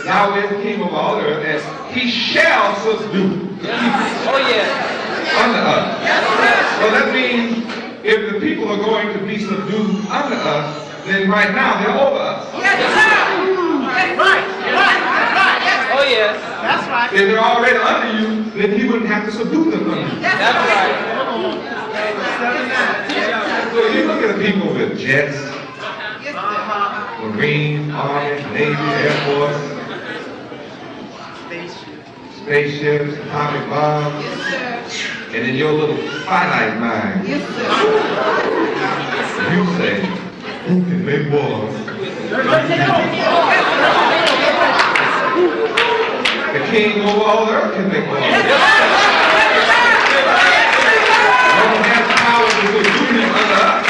Yahweh is the king of all the earth, and he shall subdue the people under us. So that means if the people are going to be subdued under us, then right now they're over us. That's right. If they're already under you, then he wouldn't have to subdue them under you. That's right. So you look at the people with jets, Marines, Army, Navy, Air Force, spaceships, atomic bombs, and in your little finite mind, you say, who can make wars? The king over all the earth can make wars. No one has power to subdue him under us.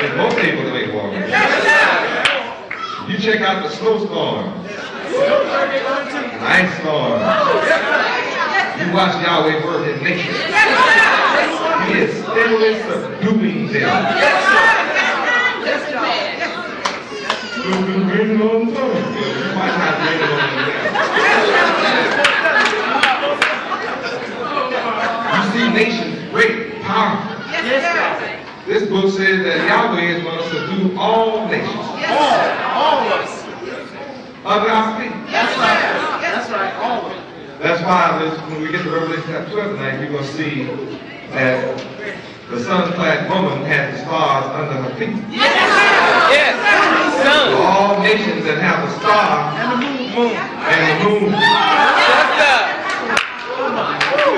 And most able to make wars. You check out the snowstorm, ice storm. You watch Yahweh work in nature. He is steadily subduing them. Raining on the sun. You might not rain on the You see nations great, powerful. This book says that Yahweh is going to subdue all nations. All of us. Under our feet. That's right, all of us. That's why when we get to Revelation chapter 12 tonight, we're going to see that the sun-clad woman had the stars under her feet. Yes. So all nations that have a star and the moon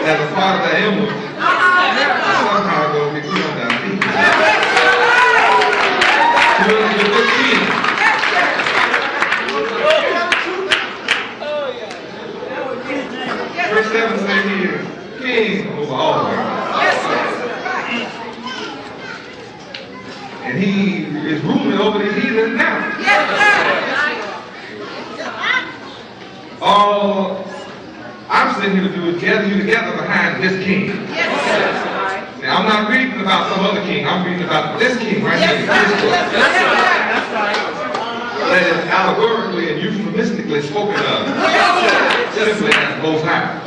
as a part of the emblem, somehow going to be put on our feet. Verse 7 says he is king over all the earth. And he is ruling over the heathen now. All I'm sitting here to do is gather you together behind this king. Now, I'm not reading about some other king. I'm reading about this king right here. That is allegorically and euphemistically spoken of. Simply as Most High.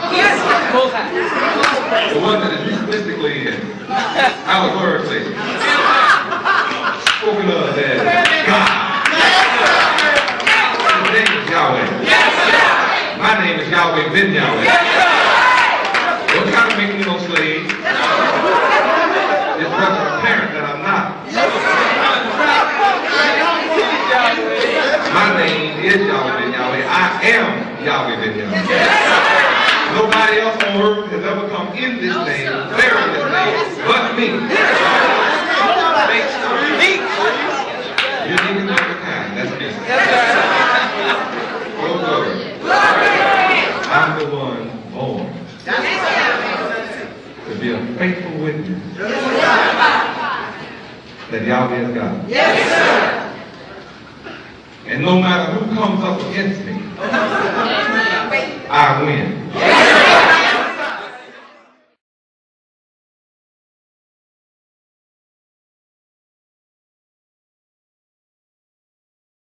The one that is euphemistically and allegorically spoken of as God. His name is Yahweh. My name is Yahweh ben Yahweh. Don't try to make me no slave. It's much apparent that I'm not. My name is Yahweh ben Yahweh. I am Yahweh ben Yahweh. Nobody else on earth has ever come in this name, bearing this name, but me. Unique and of a kind. That's me. Oh, glory. I'm the one born to be a faithful witness that Yahweh is God. And no matter who comes up against me, I win.